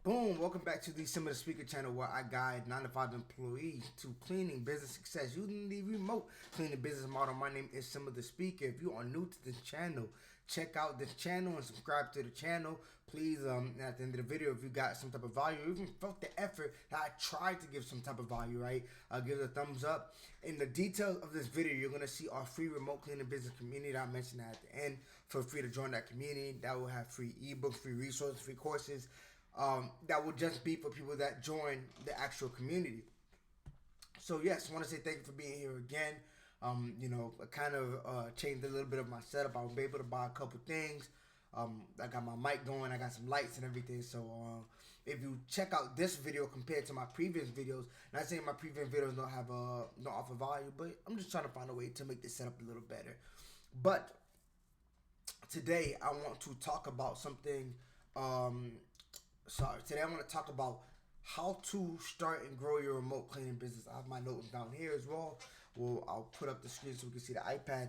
Boom! Welcome back to the Similar Speaker channel where I guide 9 to 5 employees to cleaning business success using the remote cleaning business model. My name is Similar the Speaker. If you are new to this channel, check out this channel and subscribe to the channel. Please, at the end of the video, if you got some type of value, or even felt the effort that I tried to give some type of value, right? Give it a thumbs up. In the details of this video, you're going to see our free remote cleaning business community that I mentioned at the end. Feel free to join that community. That will have free ebooks, free resources, free courses. That will just be for people that join the actual community. So yes, I want to say thank you for being here again. I kind of changed a little bit of my setup. I was able to buy a couple things. I got my mic going. I got some lights and everything. So if you check out this video compared to my previous videos, not saying my previous videos don't offer value, but I'm just trying to find a way to make this setup a little better. But today I want to talk about something. Today I'm going to talk about how to start and grow your remote cleaning business. I have my notes down here as well. I'll put up the screen so we can see the iPad.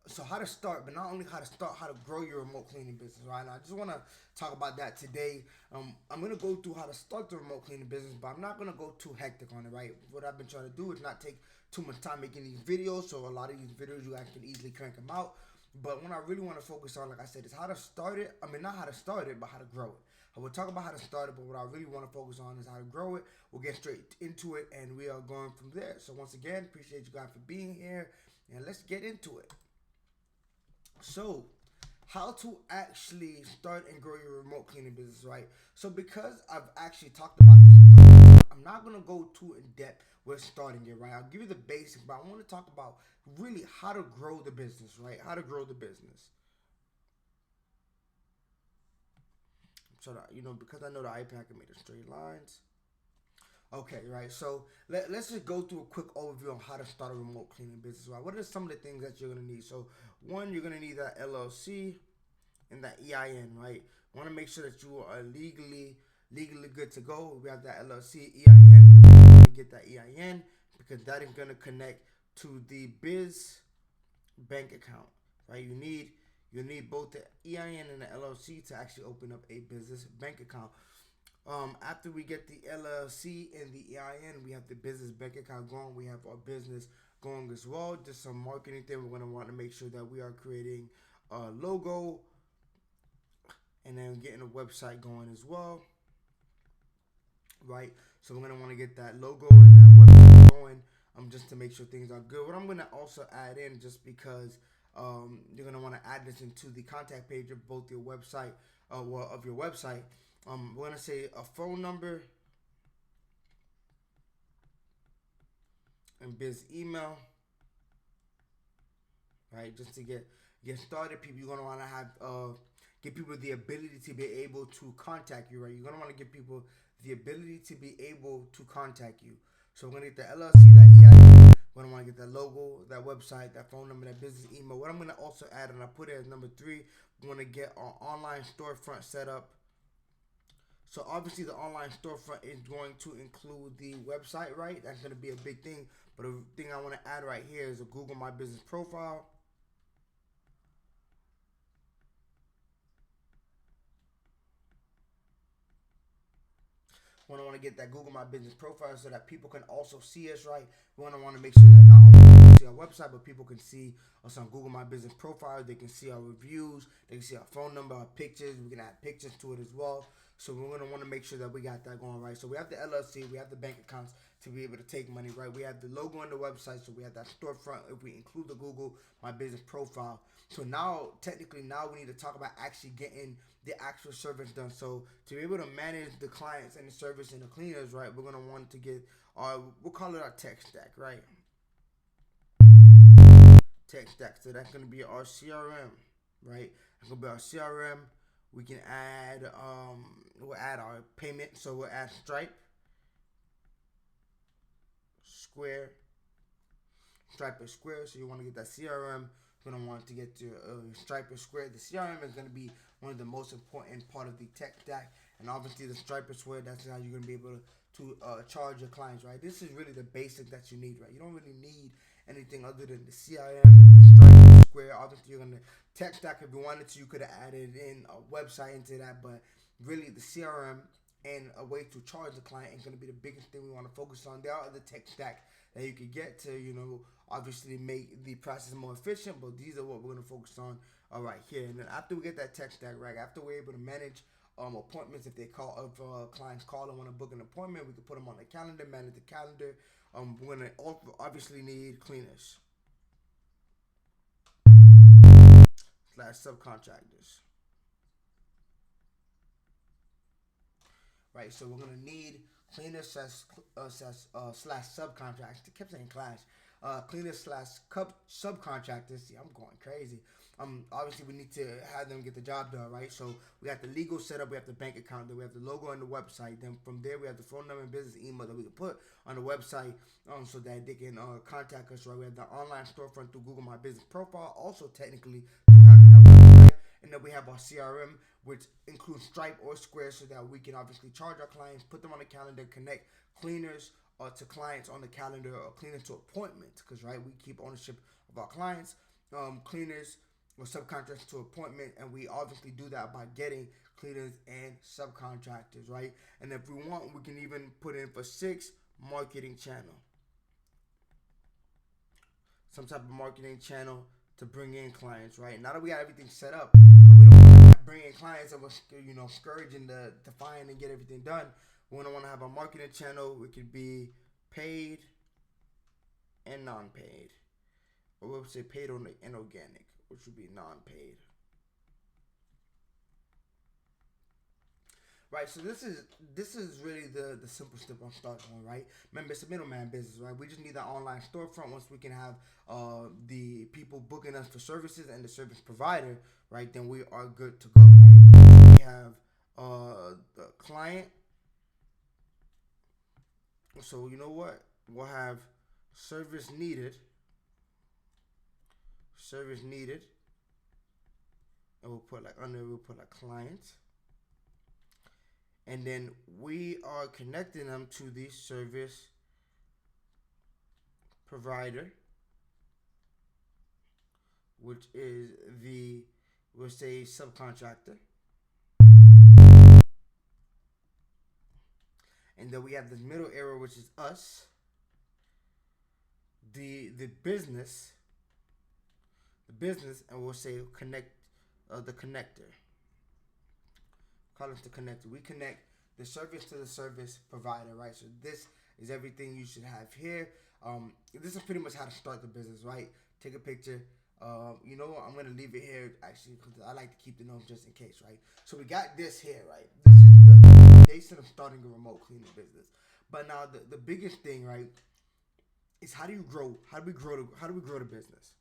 So how to start, but not only how to start, how to grow your remote cleaning business, right? And I just want to talk about that today. I'm going to go through how to start the remote cleaning business, but I'm not going to go too hectic on it, right? What I've been trying to do is not take too much time making these videos. So a lot of these videos, you guys can easily crank them out. But what I really want to focus on, like I said, is how to start it. I mean, not how to start it, but how to grow it. I will talk about how to start it, but what I really want to focus on is how to grow it. We'll get straight into it, and we are going from there. So once again, appreciate you guys for being here, and let's get into it. So, how to actually start and grow your remote cleaning business, right? So because I've actually talked about this, I'm not going to go too in depth with starting it, right? I'll give you the basics, but I want to talk about really how to grow the business, right? How to grow the business. So that, because I know the iPad can make the straight lines. Okay, right. So let's just go through a quick overview on how to start a remote cleaning business, right? What are some of the things that you're gonna need? So one, you're gonna need that LLC and that EIN, right? Want to make sure that you are legally good to go. We have that LLC, EIN. You're gonna get that EIN because that is gonna connect to the biz bank account, right? You need both the EIN and the LLC to actually open up a business bank account. After we get the LLC and the EIN, we have the business bank account going. We have our business going as well. Just some marketing thing. We're going to want to make sure that we are creating a logo and then getting a website going as well, right? So we're going to want to get that logo and that website going just to make sure things are good. What I'm going to also add in, just because you're going to want to add this into the contact page of both your website, of your website. We're going to say a phone number and biz email, right? Just to get started, people, you're going to want to have give people the ability to be able to contact you, right? You're going to want to give people the ability to be able to contact you. So we're going to get the LLC, that EIN. We're going to want to get that logo, that website, that phone number, that business email. What I'm going to also add, and I put it as number 3, we're going to get our online storefront set up. So obviously the online storefront is going to include the website, right? That's going to be a big thing. But the thing I want to add right here is a Google My Business profile. We want to get that Google My Business profile so that people can also see us, right? We want to make sure that not only people can see our website, but people can see us on Google My Business profile. They can see our reviews. They can see our phone number, our pictures. We can add pictures to it as well. So we're going to want to make sure that we got that going right. So we have the LLC, we have the bank accounts to be able to take money, right? We have the logo on the website, so we have that storefront if we include the Google My Business profile. So now, technically, we need to talk about actually getting the actual service done. So to be able to manage the clients and the service and the cleaners, right, we're going to want to get we'll call it our tech stack, right? Tech stack. So that's going to be our CRM, right? That's going to be our CRM. We can add, we'll add our payment. So we'll add Stripe, Square, Stripe or Square. So you want to get that CRM. You're going to want to get to Stripe or Square. The CRM is going to be one of the most important part of the tech stack. And obviously the Stripe or Square, that's how you're going to be able to charge your clients, right? This is really the basic that you need, right? You don't really need anything other than the CRM, the Stripe, the Square. Obviously you're going to tech stack. If you wanted to, you could have added in a website into that, but really the CRM and a way to charge the client is going to be the biggest thing we want to focus on. There are other tech stack that you could get to, obviously make the process more efficient, but these are what we're going to focus on right here. And then after we get that tech stack right, after we're able to manage appointments, if clients call and want to book an appointment, we can put them on the calendar, manage the calendar. We're going to obviously need cleaners / subcontractors. Right, so we're gonna need cleaners slash subcontractors. I kept saying clash. Cleaners slash subcontractors. See, I'm going crazy. Obviously we need to have them get the job done, right? So we got the legal setup, we have the bank account, then we have the logo on the website. Then from there we have the phone number and business email that we can put on the website, so that they can contact us. Right, we have the online storefront through Google My Business profile. Also technically through having that website, and then we have our CRM, which includes Stripe or Square, so that we can obviously charge our clients, put them on the calendar, connect cleaners to clients on the calendar, or cleaners to appointments, because right, we keep ownership of our clients, cleaners or subcontractors to appointment, and we obviously do that by getting cleaners and subcontractors, right? And if we want, we can even put in for 6 marketing channel, some type of marketing channel to bring in clients, right? Now that we got everything set up, so we don't want to bring in clients and we're scourging to find and get everything done. We don't want to have a marketing channel. It could be paid and non-paid, or we'll say paid and organic, which would be non-paid. Right, so this is really the simple step I'm starting on, right? Remember, it's a middleman business, right? We just need that online storefront. Once we can have the people booking us for services and the service provider, right, then we are good to go, right? We have the client. So you know what? We'll have service needed, and we'll put like client. And then we are connecting them to the service provider, which is we'll say subcontractor. And then we have this middle area, which is us, the business, and we'll say connect the connector. Call us the connector. We connect the service to the service provider, right? So this is everything you should have here. This is pretty much how to start the business, right? Take a picture. You know what? I'm gonna leave it here actually because I like to keep the notes just in case, right? So we got this here, right? This is the foundation of starting a remote cleaning business. But now the biggest thing, right, is how do you grow? How do we grow the business?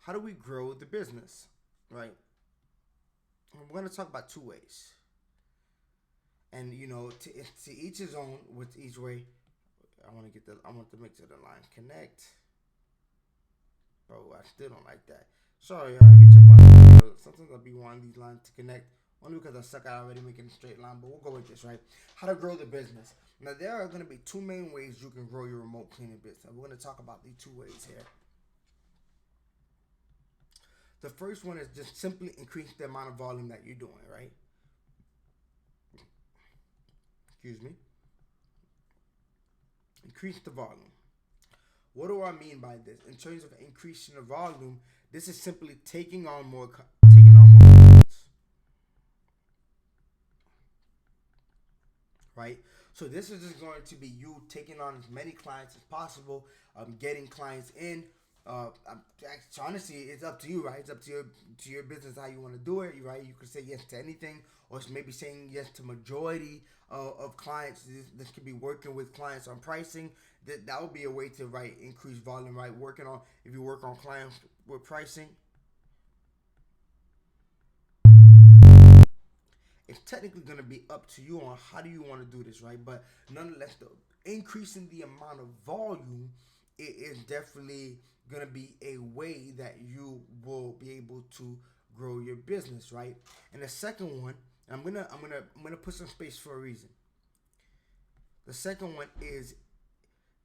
How do we grow the business, right? We're going to talk about 2 ways, and to each his own with each way. I want to make sure the line connect. Bro, I still don't like that. Sorry, if you check my video, sometimes I'll be wanting these lines to connect only because I suck at already making a straight line. But we'll go with this, right? How to grow the business. Now there are going to be 2 main ways you can grow your remote cleaning business. We're going to talk about these 2 ways here. The first one is just simply increase the amount of volume that you're doing, right? Excuse me. Increase the volume. What do I mean by this? In terms of increasing the volume, this is simply taking on more clients, right? So this is just going to be you taking on as many clients as possible, getting clients in. Honestly, it's up to you, right? It's up to your business how you want to do it, right? You could say yes to anything, or maybe saying yes to majority of clients. This could be working with clients on pricing. That would be a way to increase volume, right? If you work on clients with pricing, it's technically going to be up to you on how do you want to do this, right? But nonetheless, increasing the amount of volume, it is definitely going to be a way that you will be able to grow your business, right? And the second one, I'm gonna put some space for a reason. The second one is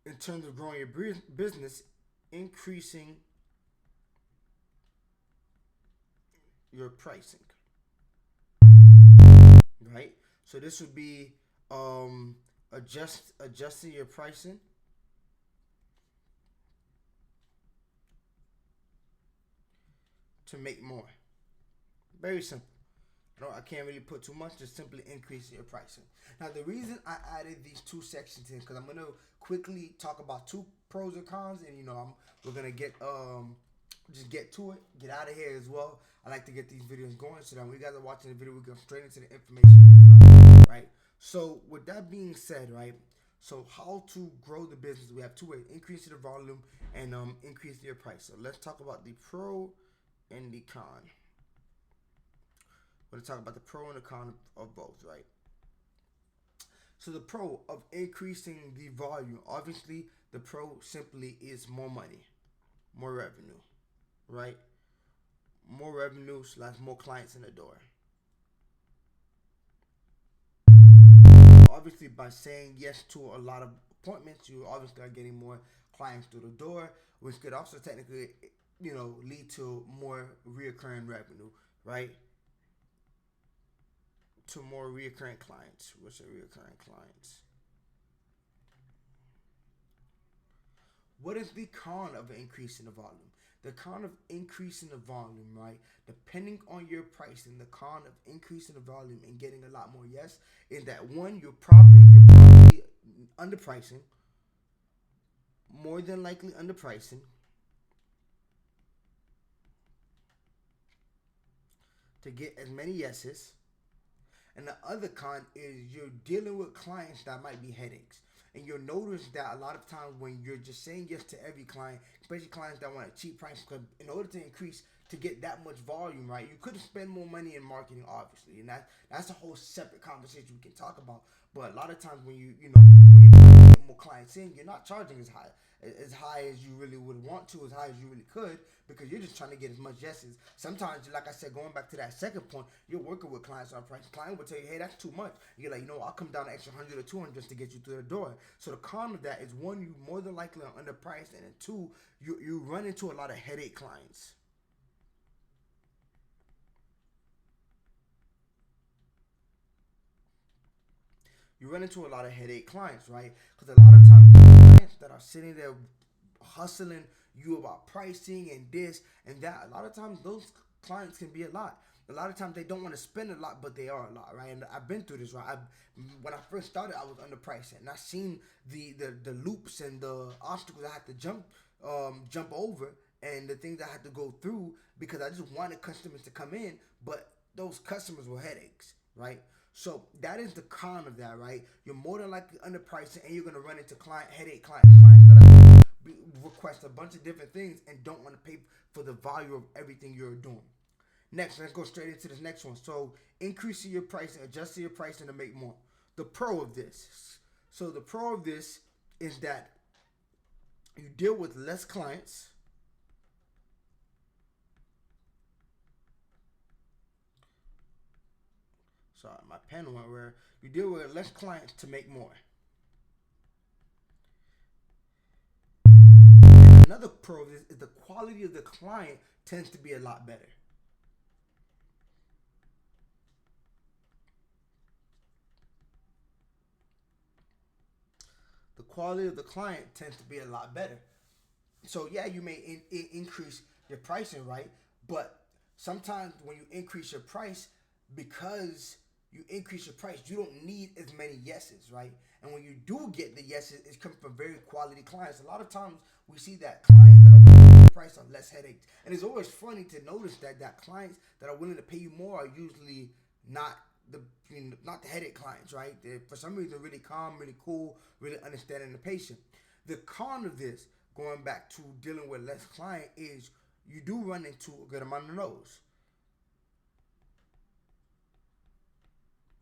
in terms of growing your business, increasing your pricing, right? So this would be adjusting your pricing to make more. Very simple. I can't really put too much, just simply increasing your pricing. Now, the reason I added these two sections in, because I'm gonna quickly talk about two pros and cons, and we're gonna get just get to it, get out of here as well. I like to get these videos going so that when you guys are watching the video, we go straight into the information, no fluff, right? So, with that being said, right? So, how to grow the business? We have two ways: increasing the volume and increasing your price. So, let's talk about the pro and the con. We're going to talk about the pro and the con of both, right? So the pro of increasing the volume, obviously the pro simply is more money, more revenue, right? More revenue slash more clients in the door. Obviously, by saying yes to a lot of appointments, you obviously are getting more clients through the door, which could also technically, lead to more reoccurring revenue, right? To more reoccurring clients. What's a reoccurring clients? What is the con of increasing the volume? The con of increasing the volume, right? Depending on your pricing, the con of increasing the volume and getting a lot more yes is that one, you're probably underpricing, more than likely underpricing. To get as many yeses. And the other con is you're dealing with clients that might be headaches. And you'll notice that a lot of times when you're just saying yes to every client, especially clients that want a cheap price, because in order to increase to get that much volume, right, you could spend more money in marketing, obviously, and that's a whole separate conversation we can talk about. But a lot of times when when you get more clients in, you're not charging as high as you really would want to, as high as you really could, because you're just trying to get as much yeses. Sometimes, like I said, going back to that second point, you're working with clients on price. Client will tell you, hey, that's too much. You're like, I'll come down an extra 100 or 200 just to get you through the door. So the con of that is one, you more than likely are underpriced, and then two, you run into a lot of headache clients. You run into a lot of headache clients, right? Because a lot of times the clients that are sitting there hustling you about pricing and this and that, a lot of times those clients can be a lot. A lot of times they don't want to spend a lot, but they are a lot, right? And I've been through this, right? When I first started, I was underpriced, and I seen the loops and the obstacles I had to jump over, and the things I had to go through because I just wanted customers to come in, but those customers were headaches, right? So that is the con of that, right? You're more than likely underpriced, and you're gonna run into clients that are request a bunch of different things and don't want to pay for the value of everything you're doing. Next, let's go straight into this next one. So increasing your pricing, adjusting your pricing to make more. The pro of this. So the pro of this is that you deal with less clients. Sorry, my pen went where you deal with less clients to make more. And another pro of this is the quality of the client tends to be a lot better. The quality of the client tends to be a lot better. So yeah, you may increase your pricing, right? But sometimes when you increase your price, because you increase your price, you don't need as many yeses, right? And when you do get the yeses, it's coming from very quality clients. A lot of times we see that clients that are willing to pay the price are less headaches. And it's always funny to notice that clients that are willing to pay you more are usually not the not the headache clients, right? They're, for some reason, really calm, really cool, really understanding the patient. The con of this, going back to dealing with less client, is you do run into a good amount of no's.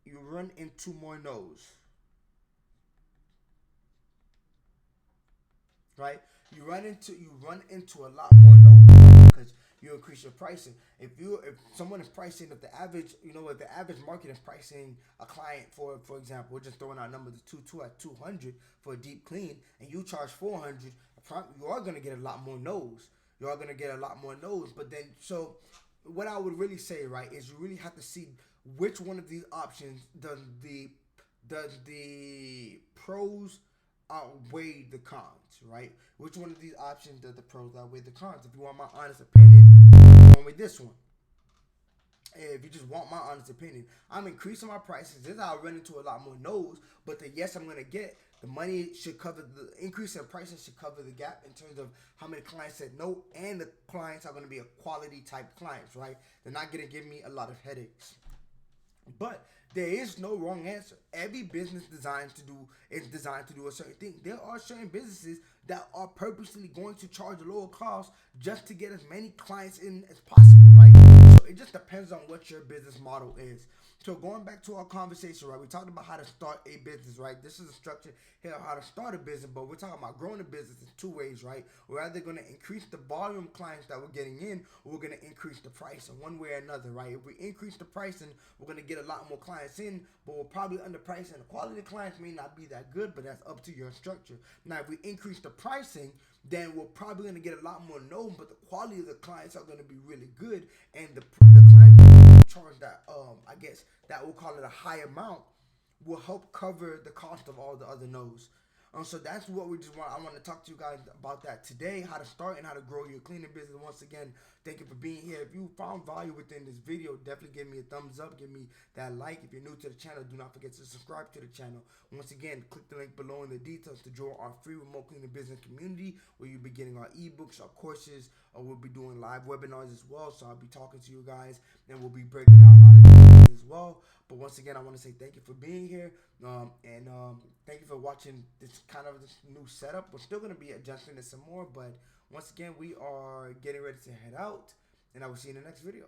You run into more no's, right? You run into a lot more no's because you increase your pricing. If someone is pricing, if the average market is pricing a client for example, we're just throwing out numbers, two at 200 for a deep clean, and you charge 400, you are gonna get a lot more no's. You are gonna get a lot more no's, but then so what I would really say, right, is you really have to see which one of these options does the pros outweigh the cons, right? Which one of these options does the pros outweigh the cons? If you want my honest opinion, I'm going with this one. If you just want my honest opinion, I'm increasing my prices. This I'll run into a lot more no's, but the yes I'm gonna get, the money should cover the increase in prices should cover the gap in terms of how many clients said no, and the clients are gonna be a quality type clients, right? They're not gonna give me a lot of headaches. But there is no wrong answer. Every business designed to do is designed to do a certain thing. There are certain businesses that are purposely going to charge a lower cost just to get as many clients in as possible, right? So it just depends on what your business model is. So going back to our conversation, right? We talked about how to start a business, right? This is a structure here how to start a business, but we're talking about growing a business in two ways, right? We're either going to increase the volume of clients that we're getting in, or we're going to increase the price in one way or another, right? If we increase the pricing, we're going to get a lot more clients in, but we're probably underpriced, and the quality of clients may not be that good, but that's up to your structure. Now, if we increase the pricing, then we're probably going to get a lot more known, but the quality of the clients are going to be really good, and the clients charge that I guess that we'll call it a high amount will help cover the cost of all the other no's. So that's what we just want. I want to talk to you guys about that today, how to start and how to grow your cleaning business. Once again, thank you for being here. If you found value within this video, definitely give me a thumbs up, give me that like. If you're new to the channel, do not forget to subscribe to the channel. Once again, click the link below in the details to join our free remote cleaning business community, where you'll be getting our ebooks, our courses, or we'll be doing live webinars as well. So I'll be talking to you guys, and we'll be breaking down a lot of things as well. But once again, I want to say thank you for being here, and thank you for watching this kind of this new setup. We're still going to be adjusting it some more, but once again, we are getting ready to head out, and I will see you in the next video.